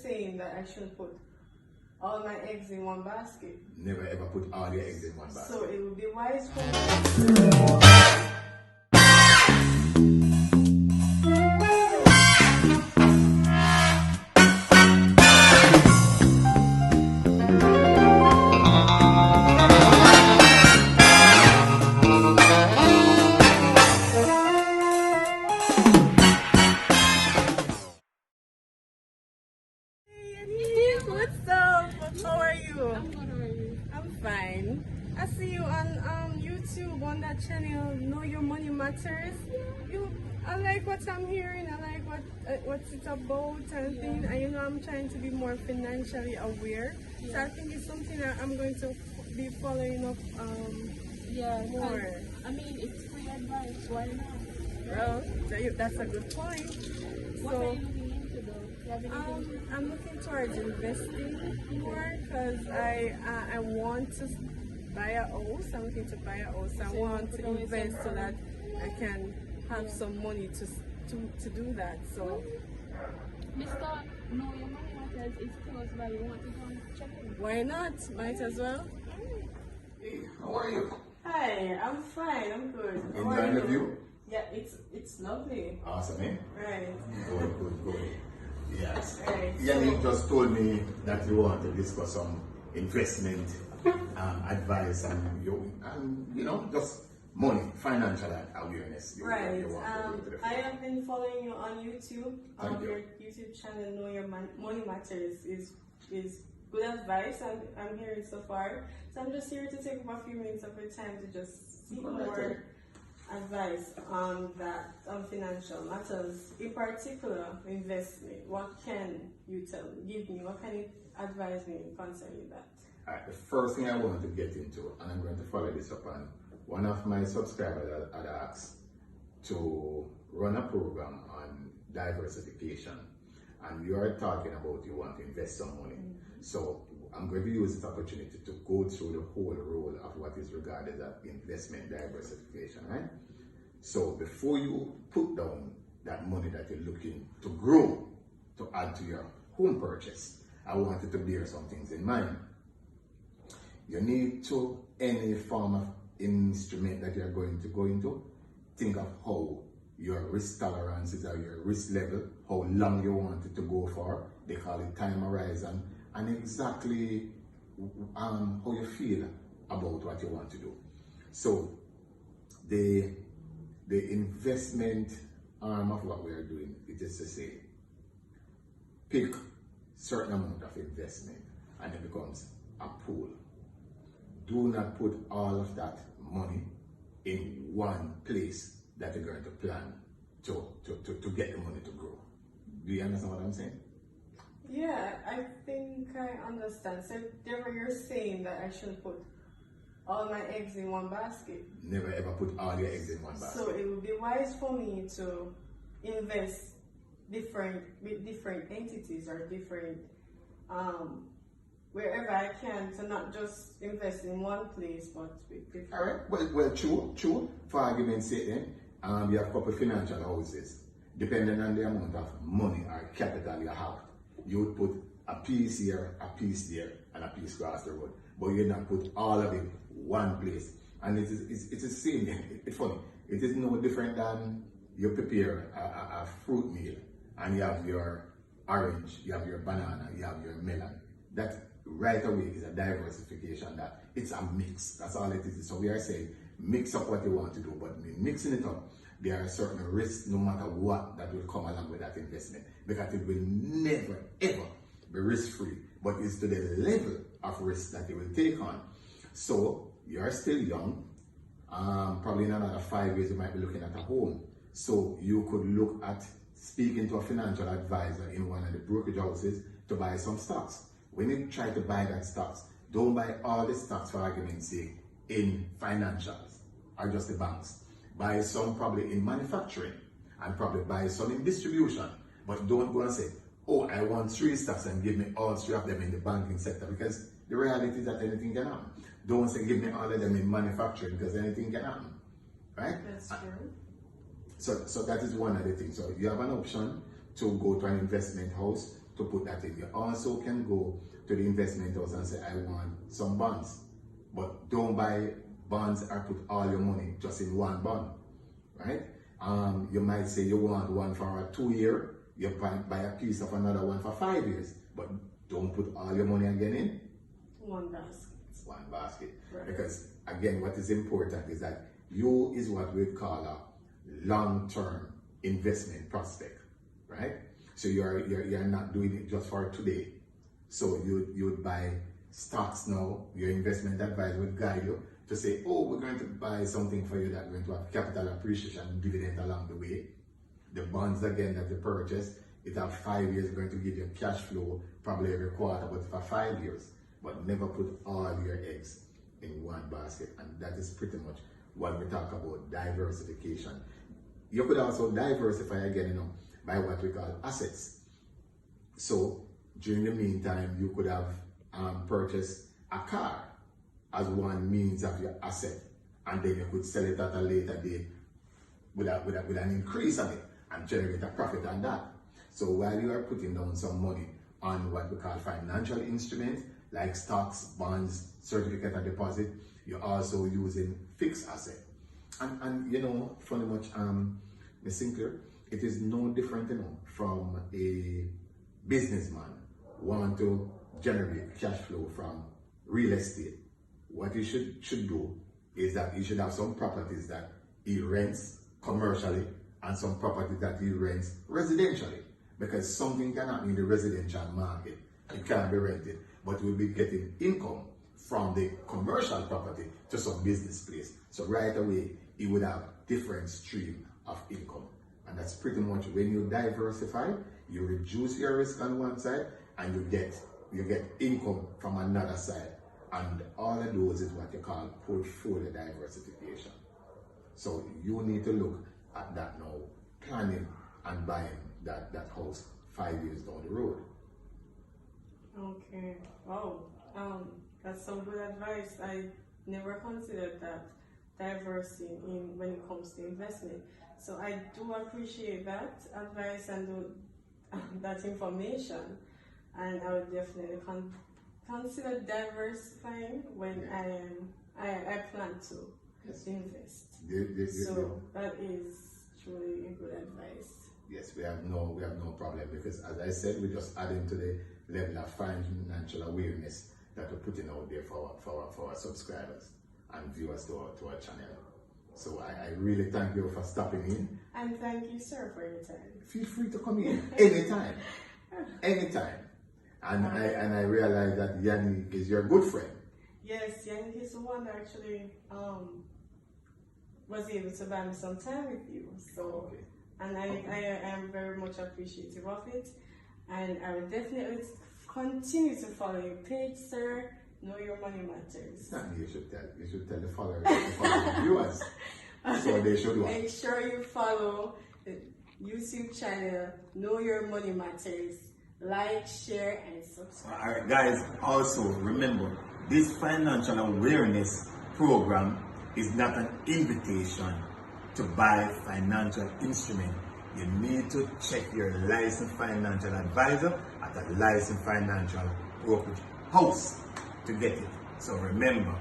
saying that I shouldn't put all my eggs in one basket. Never ever put all your eggs in one basket. So it would be wise for me. What's up? How are you? I'm good, how are you? I'm fine. I see you on YouTube on that channel, Know Your Money Matters. I like what I'm hearing. I like what's it about and things. And I'm trying to be more financially aware. So I think it's something that I'm going to be following up more. I mean, it's free advice. Why not? Well, that's a good point. What are you looking into though? You have anything? I'm looking towards investing more because I want to buy a house. I'm looking to buy a house. I want to invest so that I can have some money to do that. So, Mr. Know Your Money Matters is close by. You want to go and check it? why not? Might as well. Hey, how are you? Hi, I'm fine. I'm good. How are Enjoying the you? view? Yeah, it's lovely. Awesome, eh? Right. Good. Yes. Right. Yannick just told me that you want to discuss some investment advice and just money, financial awareness. Right. You want to go to the I have been following you on YouTube. Thank you. Your YouTube channel, Know Your Money Matters, is good advice, and I'm hearing so far. So I'm just here to take up a few minutes of your time to just seek more advice on that, on financial matters, in particular investment. What can you give me? What can you advise me concerning that? Alright, the first thing I want to get into, and I'm going to follow this up on, one of my subscribers had asked to run a program on diversification, and you are talking about you want to invest some money. So I'm going to use this opportunity to go through the whole role of what is regarded as investment diversification, right? So before you put down that money that you're looking to grow, to add to your home purchase, I wanted to bear some things in mind. You need to, any form of instrument that you're going to go into, think of how your risk tolerances or your risk level, how long you want it to go for, they call it time horizon, and exactly how you feel about what you want to do. So the investment arm of what we are doing, it is to say, pick certain amount of investment and it becomes a pool. Do not put all of that money in one place that you're going to plan to get the money to grow. Do you understand what I'm saying? Yeah, I think I understand. So therefore you're saying that I shouldn't put all my eggs in one basket. Never ever put all your eggs in one basket. So it would be wise for me to invest with different entities or different wherever I can, to not just invest in one place but with different. Alright, well, true. For argument's sake then, you have a couple of financial houses. Depending on the amount of money or capital you have, you would put a piece here, a piece there, and a piece across the road. But you not put all of it one place. And it's the same. It's funny. It is no different than you prepare a fruit meal and you have your orange, you have your banana, you have your melon. That right away is a diversification, that it's a mix. That's all it is. So we are saying mix up what you want to do, but mixing it up, there are certain risks no matter what that will come along with that investment, because it will never ever be risk-free, but it's to the level of risk that you will take on. So you're still young, probably in another 5 years you might be looking at a home. So you could look at speaking to a financial advisor in one of the brokerage houses to buy some stocks. When you try to buy that stocks, don't buy all the stocks, for argument's sake, in financials or just the banks. Buy some probably in manufacturing and probably buy some in distribution. But don't go and say, oh, I want 3 stocks and give me all 3 of them in the banking sector, because the reality is that anything can happen. Don't say give me all of them in manufacturing, because anything can happen, right? That's true. So that is one of the things. So you have an option to go to an investment house to put that in. You also can go to the investment house and say, I want some bonds. But don't buy bonds or put all your money just in one bond, right? You might say you want one for a 2 year, you buy a piece of another one for 5 years, but don't put all your money again in one basket. One basket. Right. Because again, what is important is that you is what we call a long-term investment prospect, right? So you're not doing it just for today. So you would buy stocks now. Your investment advisor would guide you to say, oh, we're going to buy something for you that's going to have capital appreciation and dividend along the way. The bonds again that you purchase, it have 5 years going to give you cash flow probably every quarter, but for 5 years. But never put all your eggs in one basket. And that is pretty much what we talk about diversification. You could also diversify again, by what we call assets. So during the meantime, you could have purchased a car as one means of your asset, and then you could sell it at a later date with an increase on it and generate a profit on that. So while you are putting down some money on what we call financial instruments like stocks, bonds, certificate of deposit, you're also using fixed asset. And funny much, Ms. Sinclair, it is no different, from a businessman want to generate cash flow from real estate. What he should do is that he should have some properties that he rents commercially and some properties that he rents residentially. Because something can happen in the residential market, it can be rented, but we'll be getting income from the commercial property to some business place. So right away, he would have different stream of income. And that's pretty much when you diversify, you reduce your risk on one side and you get income from another side. And all of those is what you call portfolio diversification. So you need to look at that now, planning and buying that house 5 years down the road. Okay. Wow. That's some good advice. I never considered that diversity in when it comes to investment. So I do appreciate that advice and that information, and I would definitely consider diversifying when I plan to invest. So that is truly a good advice. Yes, we have no problem, because as I said, we're just adding to the level of financial awareness that we're putting out there for our subscribers and viewers to our channel. So I really thank you for stopping in. And thank you, sir, for your time. Feel free to come in anytime. Anytime. And I realize that Yannick is your good friend. Yes, Yannick is the one that actually was able to buy me some time with you. So Okay. And I am very much appreciative of it. And I will definitely continue to follow your page, sir. Know Your Money Matters. You should tell the followers, the viewers. So they should watch. Make sure you follow the YouTube channel, Know Your Money Matters. Like, share, and subscribe. Alright, guys, also remember, this financial awareness program is not an invitation to buy financial instrument. You need to check your licensed financial advisor at a licensed financial brokerage house to get it. So remember,